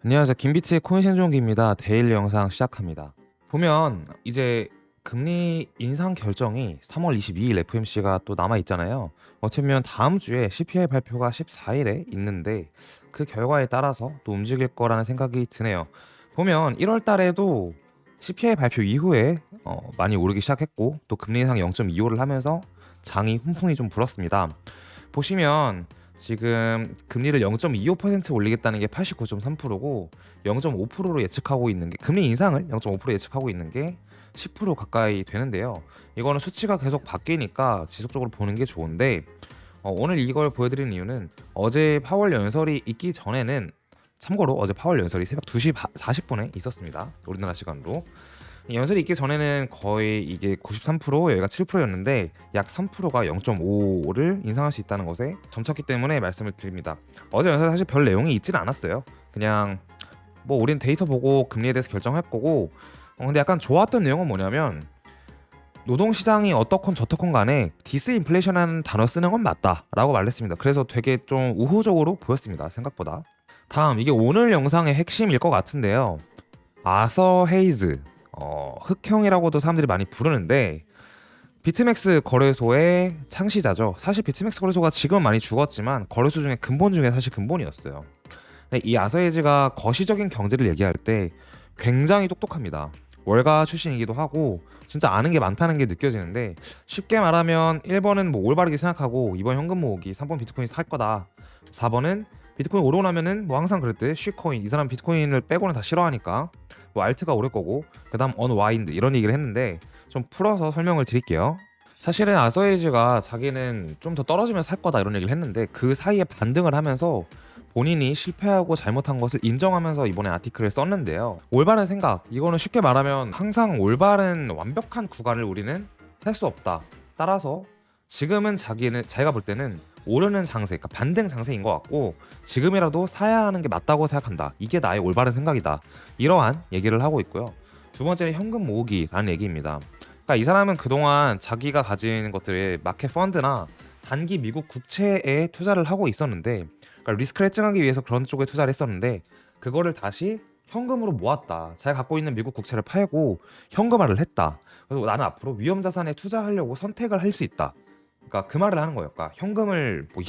안녕하세요. 김비트의 코인 생존기입니다. 데일리 영상 시작합니다. 보면 이제 금리 인상 결정이 3월 22일 FOMC가 또 남아 있잖아요. 어떻게 보면 다음 주에 CPI 발표가 14일에 있는데 그 결과에 따라서 또 움직일 거라는 생각이 드네요. 보면 1월 달에도 CPI 발표 이후에 많이 오르기 시작했고 또 금리 인상 0.25를 하면서 장이 훈풍이 좀 불었습니다. 보시면 지금 금리를 0.25% 올리겠다는 게 89.3%고 0.5%로 예측하고 있는 게 금리 인상을 0.5% 예측하고 있는 게 10% 가까이 되는데요. 이거는 수치가 계속 바뀌니까 지속적으로 보는 게 좋은데 오늘 이걸 보여드리는 이유는 어제 파월 연설이 있기 전에는 참고로 어제 파월 연설이 새벽 2시 40분에 있었습니다. 우리나라 시간으로. 연설이 있기 전에는 거의 이게 93% 여기가 7%였는데 약 3%가 0.5를 인상할 수 있다는 것에 점쳤기 때문에 말씀을 드립니다. 어제 연설 사실 별 내용이 있지는 않았어요. 그냥 뭐 우리는 데이터 보고 금리에 대해서 결정할 거고 근데 약간 좋았던 내용은 뭐냐면 노동시장이 어떻건 저떻건 간에 디스인플레이션이라는 단어 쓰는 건 맞다라고 말했습니다. 그래서 되게 좀 우호적으로 보였습니다. 생각보다. 다음 이게 오늘 영상의 핵심일 것 같은데요. 아서 헤이즈 흑형이라고도 사람들이 많이 부르는데 비트맥스 거래소의 창시자죠. 사실 비트맥스 거래소가 지금 많이 죽었지만 거래소 중에 근본 중에 사실 근본이었어요. 근데 이 아서헤이즈가 거시적인 경제를 얘기할 때 굉장히 똑똑합니다. 월가 출신이기도 하고 진짜 아는 게 많다는 게 느껴지는데 쉽게 말하면 1번은 뭐 올바르게 생각하고 2번 현금 모으기, 3번 비트코인 살 거다. 4번은 비트코인 오르고 나면은 뭐 항상 그랬듯 쉬코인 이 사람 비트코인을 빼고는 다 싫어하니까 뭐 알트가 오를 거고 그다음 언와인드 이런 얘기를 했는데 좀 풀어서 설명을 드릴게요. 사실은 아서에이즈가 자기는 좀 더 떨어지면 살 거다 이런 얘기를 했는데 그 사이에 반등을 하면서 본인이 실패하고 잘못한 것을 인정하면서 이번에 아티클을 썼는데요. 올바른 생각, 이거는 쉽게 말하면 항상 올바른 완벽한 구간을 우리는 할 수 없다. 따라서 지금은 자기가 볼 때는 오르는 장세, 그러니까 반등 장세인 것 같고 지금이라도 사야 하는 게 맞다고 생각한다. 이게 나의 올바른 생각이다. 이러한 얘기를 하고 있고요. 두 번째는 현금 모으기라는 얘기입니다. 그러니까 이 사람은 그동안 자기가 가진 것들의 마켓 펀드나 단기 미국 국채에 투자를 하고 있었는데 그러니까 리스크를 해증하기 위해서 그런 쪽에 투자를 했었는데 그거를 다시 현금으로 모았다. 자기가 갖고 있는 미국 국채를 팔고 현금화를 했다. 그래서 나는 앞으로 위험 자산에 투자하려고 선택을 할 수 있다. 그러니까 그 말을 하는 거예요. 그러니까 현금을 뭐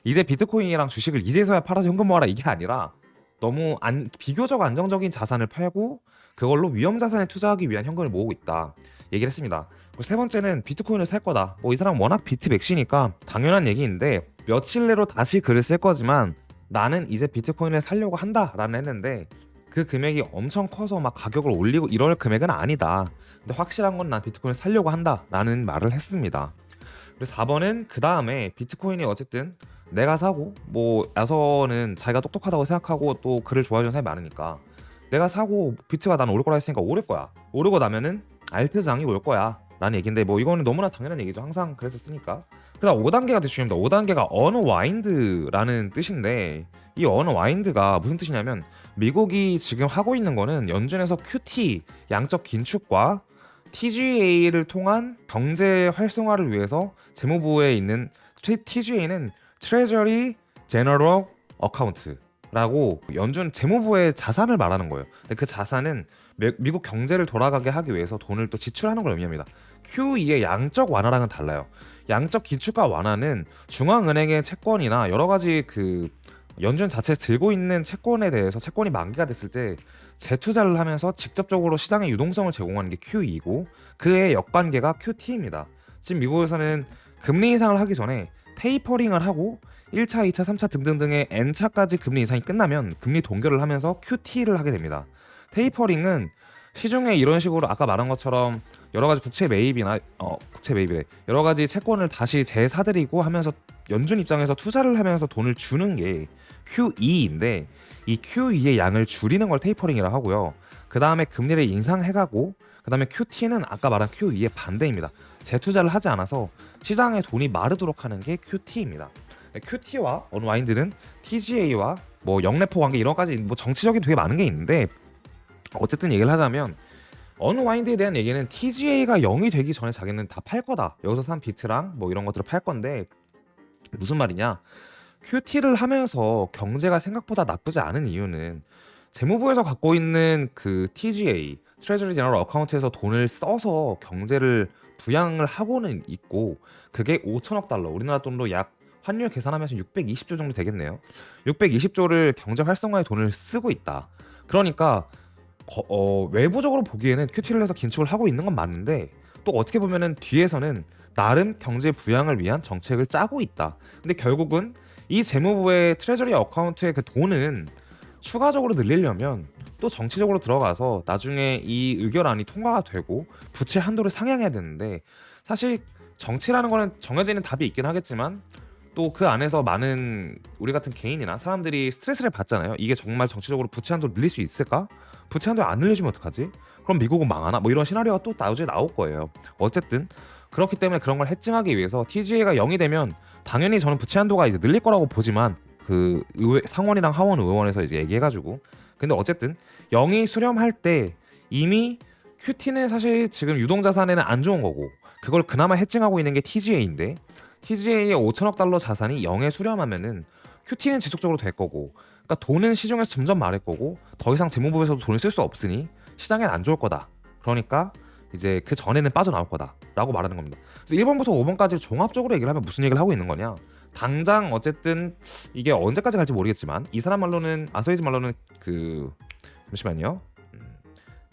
이제 비트코인이랑 주식을 이제서야 팔아서 현금 모아라 이게 아니라 너무 비교적 안정적인 자산을 팔고 그걸로 위험 자산에 투자하기 위한 현금을 모으고 있다. 얘기를 했습니다. 그리고 세 번째는 비트코인을 살 거다. 뭐 이 사람 워낙 비트 맥시니까 당연한 얘기인데 며칠 내로 다시 글을 쓸 거지만 나는 이제 비트코인을 살려고 한다라는 했는데 그 금액이 엄청 커서 막 가격을 올리고 이럴 금액은 아니다. 근데 확실한 건 난 비트코인을 살려고 한다라는 말을 했습니다. 그리고 4번은 그 다음에 비트코인이 어쨌든 내가 사고 뭐 야서는 자기가 똑똑하다고 생각하고 또 그를 좋아해 주는 사람이 많으니까 내가 사고 비트가 난 오를 거라 했으니까 오를 거야. 오르고 나면은 알트장이 올 거야 라는 얘기인데 뭐 이거는 너무나 당연한 얘기죠. 항상 그랬었으니까. 그다음 5단계가 되게 중요합니다. 5단계가 언와인드라는 뜻인데 이 언와인드가 무슨 뜻이냐면 미국이 지금 하고 있는 거는 연준에서 QT 양적 긴축과 TGA를 통한 경제 활성화를 위해서 재무부에 있는 TGA는 Treasury General Account라고 연준 재무부의 자산을 말하는 거예요. 근데 그 자산은 미국 경제를 돌아가게 하기 위해서 돈을 또 지출하는 걸 의미합니다. QE의 양적 완화랑은 달라요. 양적 기축과 완화는 중앙은행의 채권이나 여러 가지 그 연준 자체에서 들고 있는 채권에 대해서 채권이 만기가 됐을 때 재투자를 하면서 직접적으로 시장의 유동성을 제공하는 게 QE이고 그의 역관계가 QT입니다. 지금 미국에서는 금리 인상을 하기 전에 테이퍼링을 하고 1차, 2차, 3차 등등등의 N차까지 금리 인상이 끝나면 금리 동결을 하면서 QT를 하게 됩니다. 테이퍼링은 시중에 이런 식으로 아까 말한 것처럼 여러 가지 국채 매입이래. 여러 가지 채권을 다시 재사들이고 하면서 연준 입장에서 투자를 하면서 돈을 주는 게 QE인데 이 QE의 양을 줄이는 걸 테이퍼링이라고 하고요. 그 다음에 금리를 인상해가고 그 다음에 QT는 아까 말한 QE의 반대입니다. 재투자를 하지 않아서 시장에 돈이 마르도록 하는 게 QT입니다. QT와 언와인드는 TGA와 뭐 영래포 관계 이런 가지 뭐 정치적인 되게 많은 게 있는데 어쨌든 얘기를 하자면 언와인드에 대한 얘기는 TGA가 0이 되기 전에 자기는 다 팔 거다. 여기서 산 비트랑 뭐 이런 것들을 팔 건데 무슨 말이냐? QT를 하면서 경제가 생각보다 나쁘지 않은 이유는 재무부에서 갖고 있는 그 TGA (Treasury General Account에서) 돈을 써서 경제를 부양을 하고는 있고, 그게 5천억 달러, 우리나라 돈으로 약 환율 계산하면서 620조 정도 되겠네요. 620조를 경제 활성화에 돈을 쓰고 있다. 그러니까 외부적으로 보기에는 큐티를 해서 긴축을 하고 있는 건 맞는데, 또 어떻게 보면은 뒤에서는 나름 경제 부양을 위한 정책을 짜고 있다. 근데 결국은 이 재무부의 트레저리 어카운트의 그 돈은 추가적으로 늘리려면 또 정치적으로 들어가서 나중에 이 의결안이 통과가 되고 부채 한도를 상향해야 되는데, 사실 정치라는 거는 정해져 있는 답이 있긴 하겠지만 또 그 안에서 많은 우리 같은 개인이나 사람들이 스트레스를 받잖아요. 이게 정말 정치적으로 부채 한도를 늘릴 수 있을까? 부채 한도를 안 늘려주면 어떡하지? 그럼 미국은 망하나? 뭐 이런 시나리오가 또 나중에 나올 거예요. 어쨌든 그렇기 때문에 그런 걸 해칭하기 위해서 TGA가 0이 되면 당연히 저는 부채 한도가 이제 늘릴 거라고 보지만, 그 의회 상원이랑 하원 의원에서 이제 얘기해가지고, 근데 어쨌든 0이 수렴할 때 이미 QT는 사실 지금 유동자산에는 안 좋은 거고, 그걸 그나마 해칭하고 있는 게 TGA인데, TGA의 5천억 달러 자산이 0에 수렴하면은 QT는 지속적으로 될 거고, 그러니까 돈은 시중에서 점점 마를 거고, 더 이상 재무부에서도 돈을 쓸 수 없으니 시장엔 안 좋을 거다. 그러니까 이제 그 전에는 빠져나올 거다라고 말하는 겁니다. 그래서 1번부터 5번까지 종합적으로 얘기를 하면 무슨 얘기를 하고 있는 거냐? 당장 어쨌든 이게 언제까지 갈지 모르겠지만, 이 사람 말로는, 아서이즈 말로는 잠시만요.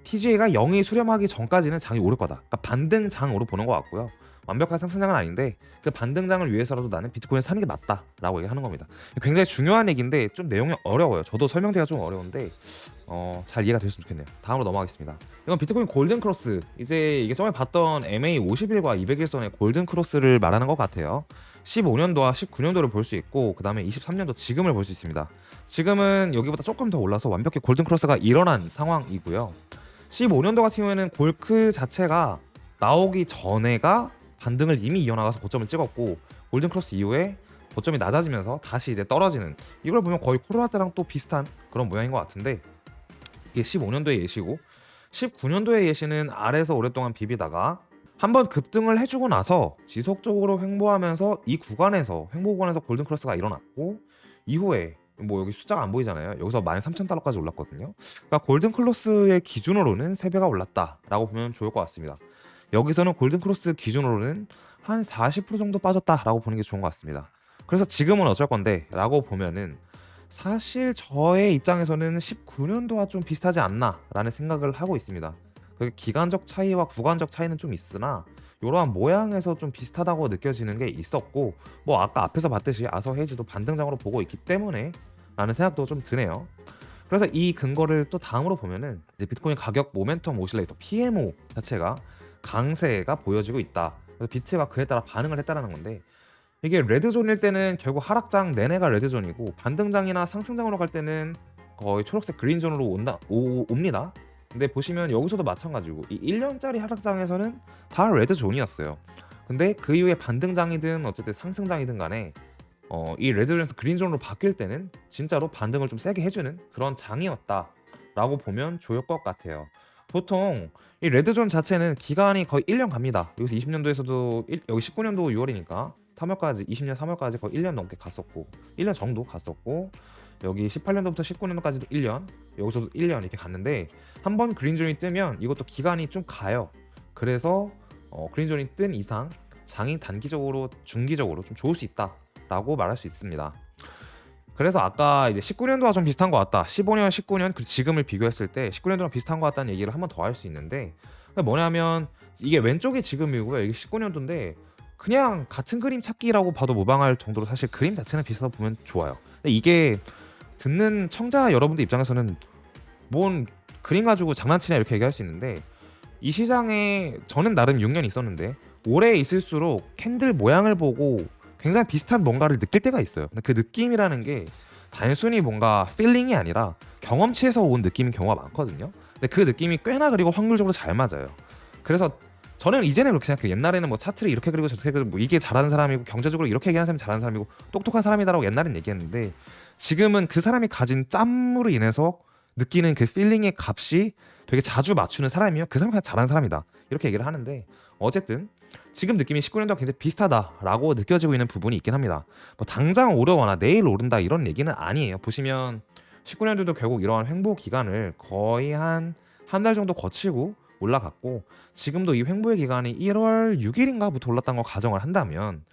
TGA가 0이 수렴하기 전까지는 장이 오를 거다. 그러니까 반등장으로 보는 것 같고요. 완벽한 상승장은 아닌데 그 반등장을 위해서라도 나는 비트코인을 사는 게 맞다라고 얘기하는 겁니다. 굉장히 중요한 얘기인데 좀 내용이 어려워요. 저도 설명되기가 좀 어려운데 잘 이해가 되셨으면 좋겠네요. 다음으로 넘어가겠습니다. 이건 비트코인 골든 크로스, 이제 이게 전에 봤던 MA 50일과 200일선의 골든 크로스를 말하는 것 같아요. 15년도와 19년도를 볼 수 있고, 그 다음에 23년도 지금을 볼 수 있습니다. 지금은 여기보다 조금 더 올라서 완벽히 골든 크로스가 일어난 상황이고요. 15년도 같은 경우에는 골크 자체가 나오기 전에가 반등을 이미 이어나가서 고점을 찍었고, 골든 크로스 이후에 고점이 낮아지면서 다시 이제 떨어지는, 이걸 보면 거의 코로나 때랑 또 비슷한 그런 모양인 것 같은데, 이게 15년도의 예시고, 19년도의 예시는 아래에서 오랫동안 비비다가 한번 급등을 해주고 나서 지속적으로 횡보하면서 이 구간에서 횡보 구간에서 골든 크로스가 일어났고, 이후에 뭐 여기 숫자가 안 보이잖아요. 여기서 13,000달러까지 올랐거든요. 그러니까 골든 크로스의 기준으로는 3배가 올랐다라고 보면 좋을 것 같습니다. 여기서는 골든 크로스 기준으로는 한 40% 정도 빠졌다라고 보는 게 좋은 것 같습니다. 그래서 지금은 어쩔 건데 라고 보면은, 사실 저의 입장에서는 19년도와 좀 비슷하지 않나 라는 생각을 하고 있습니다. 그 기간적 차이와 구간적 차이는 좀 있으나 이러한 모양에서 좀 비슷하다고 느껴지는 게 있었고, 뭐 아까 앞에서 봤듯이 아서헤이즈도 반등장으로 보고 있기 때문에 라는 생각도 좀 드네요. 그래서 이 근거를 또 다음으로 보면은, 이제 비트코인 가격 모멘텀 오실레이터 PMO 자체가 강세가 보여지고 있다. 그래서 비트가 그에 따라 반응을 했다라는 건데, 이게 레드존일 때는 결국 하락장 내내가 레드존이고, 반등장이나 상승장으로 갈 때는 거의 초록색 그린존으로 옵니다. 근데 보시면 여기서도 마찬가지고, 이 1년짜리 하락장에서는 다 레드존이었어요. 근데 그 이후에 반등장이든 어쨌든 상승장이든 간에 이 레드존에서 그린존으로 바뀔 때는 진짜로 반등을 좀 세게 해주는 그런 장이었다라고 보면 좋을 것 같아요. 보통 이 레드존 자체는 기간이 거의 1년 갑니다. 여기서 20년도에서도 여기 19년도 6월이니까 3월까지, 20년 3월까지 거의 1년 넘게 갔었고, 1년 정도 갔었고, 여기 18년도부터 19년도까지도 1년, 여기서도 1년 이렇게 갔는데, 한번 그린존이 뜨면 이것도 기간이 좀 가요. 그래서 그린존이 뜬 이상 장이 단기적으로, 중기적으로 좀 좋을 수 있다라고 말할 수 있습니다. 그래서 아까 이제 19년도와 좀 비슷한 것 같다, 15년, 19년 그리고 지금을 비교했을 때 19년도랑 비슷한 것 같다는 얘기를 한 번 더 할 수 있는데, 뭐냐면 이게 왼쪽이 지금이고요, 이게 19년도인데 그냥 같은 그림 찾기라고 봐도 무방할 정도로 사실 그림 자체는 비슷하다 보면 좋아요. 근데 이게 듣는 청자 여러분들 입장에서는 뭔 그림 가지고 장난치냐 이렇게 얘기할 수 있는데, 이 시장에 저는 나름 6년 있었는데 오래 있을수록 캔들 모양을 보고 굉장히 비슷한 뭔가를 느낄 때가 있어요. 근데 그 느낌이라는 게 단순히 뭔가 필링이 아니라 경험치에서 온 느낌인 경우가 많거든요. 근데 그 느낌이 꽤나 그리고 확률적으로 잘 맞아요. 그래서 저는 이제는 그렇게 생각해요. 옛날에는 뭐 차트를 이렇게 그리고 저렇게 그리고 뭐 이게 잘하는 사람이고 경제적으로 이렇게 얘기하는 사람이 잘하는 사람이고 똑똑한 사람이다라고 옛날엔 얘기했는데, 지금은 그 사람이 가진 짬으로 인해서 느끼는 그 필링의 값이 되게 자주 맞추는 사람이면 그 사람이 그냥 잘하는 사람이다 이렇게 얘기를 하는데, 어쨌든 지금 느낌이 19년도와 굉장히 비슷하다라고 느껴지고 있는 부분이 있긴 합니다. 뭐 당장 오르거나 내일 오른다 이런 얘기는 아니에요. 보시면 19년도도 결국 이러한 횡보 기간을 거의 한 한 달 정도 거치고 올라갔고, 지금도 이 횡보의 기간이 1월 6일인가부터 올랐다는 걸 가정을 한다면,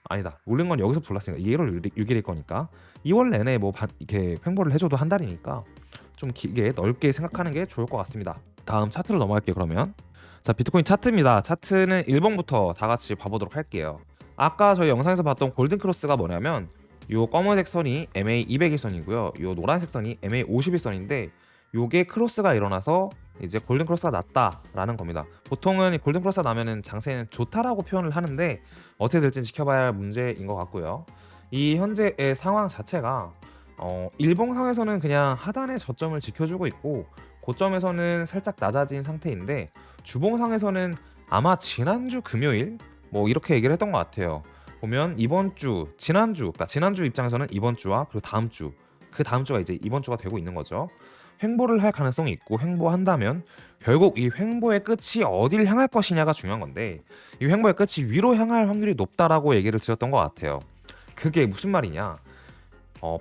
아니다, 올린 건 여기서부터 올랐으니까 1월 6일일 거니까 2월 내내 뭐 이렇게 횡보를 해줘도 한 달이니까 좀 길게 넓게 생각하는 게 좋을 것 같습니다. 다음 차트로 넘어갈게요. 그러면 자, 비트코인 차트입니다. 차트는 1번부터 다 같이 봐보도록 할게요. 아까 저희 영상에서 봤던 골든 크로스가 뭐냐면 요 검은색 선이 MA 200일선이고요. 요 노란색 선이 MA 50일선인데 요게 크로스가 일어나서 이제 골든 크로스가 났다라는 겁니다. 보통은 골든 크로스가 나면은 장세는 좋다라고 표현을 하는데 어떻게 될지 지켜봐야 할 문제인 것 같고요. 이 현재의 상황 자체가 일봉상에서는 그냥 하단의 저점을 지켜주고 있고 고점에서는 살짝 낮아진 상태인데, 주봉상에서는 아마 지난주 금요일 뭐 이렇게 얘기를 했던 것 같아요. 보면 이번 주, 그러니까 지난주 입장에서는 이번 주와 그리고 다음 주, 그 다음 주가 이제 이번 주가 되고 있는 거죠. 횡보를 할 가능성이 있고, 횡보한다면 결국 이 횡보의 끝이 어딜 향할 것이냐가 중요한 건데, 이 횡보의 끝이 위로 향할 확률이 높다라고 얘기를 드렸던 것 같아요. 그게 무슨 말이냐?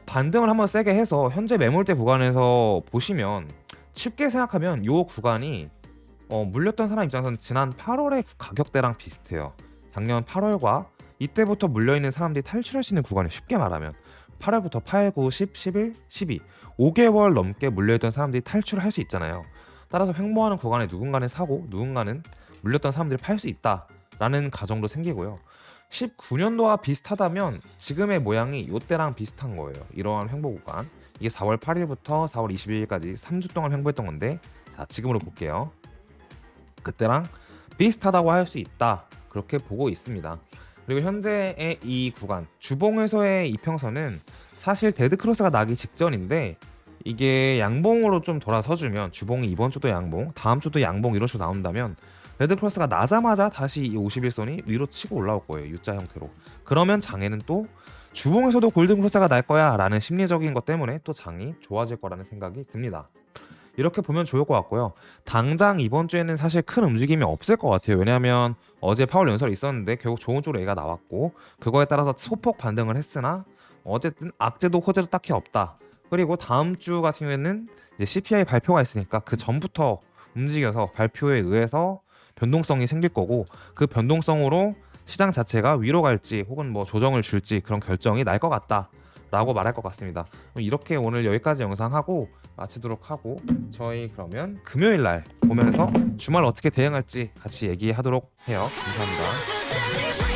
반등을 한번 세게 해서 현재 매물대 구간에서 보시면 쉽게 생각하면 요 구간이 물렸던 사람 입장에서는 지난 8월의 가격대랑 비슷해요. 작년 8월과 이때부터 물려있는 사람들이 탈출할 수 있는 구간이, 쉽게 말하면 8월부터 8, 9, 10, 11, 12 5개월 넘게 물려있던 사람들이 탈출을 할 수 있잖아요. 따라서 횡보하는 구간에 누군가는 사고 누군가는 물렸던 사람들이 팔 수 있다라는 가정도 생기고요. 19년도와 비슷하다면 지금의 모양이 이때랑 비슷한 거예요. 이러한 횡보 구간, 이게 4월 8일부터 4월 22일까지 3주 동안 횡보했던 건데, 자, 지금으로 볼게요. 그때랑 비슷하다고 할 수 있다, 그렇게 보고 있습니다. 그리고 현재의 이 구간, 주봉에서의 이평선은 사실 데드크로스가 나기 직전인데, 이게 양봉으로 좀 돌아서주면, 주봉이 이번 주도 양봉, 다음 주도 양봉, 이런 식으로 나온다면 레드크로스가 나자마자 다시 이 51선이 위로 치고 올라올 거예요. U자 형태로. 그러면 장에는 또 주봉에서도 골든크로스가 날 거야 라는 심리적인 것 때문에 또 장이 좋아질 거라는 생각이 듭니다. 이렇게 보면 좋을 것 같고요. 당장 이번 주에는 사실 큰 움직임이 없을 것 같아요. 왜냐하면 어제 파월 연설이 있었는데 결국 좋은 쪽으로 얘가 나왔고, 그거에 따라서 소폭 반등을 했으나 어쨌든 악재도 호재도 딱히 없다. 그리고 다음 주 같은 경우에는 이제 CPI 발표가 있으니까 그 전부터 움직여서 발표에 의해서 변동성이 생길 거고, 그 변동성으로 시장 자체가 위로 갈지 혹은 뭐 조정을 줄지 그런 결정이 날 것 같다 라고 말할 것 같습니다. 이렇게 오늘 여기까지 영상 하고 마치도록 하고, 저희 그러면 금요일 날 보면서 주말 어떻게 대응할지 같이 얘기하도록 해요. 감사합니다.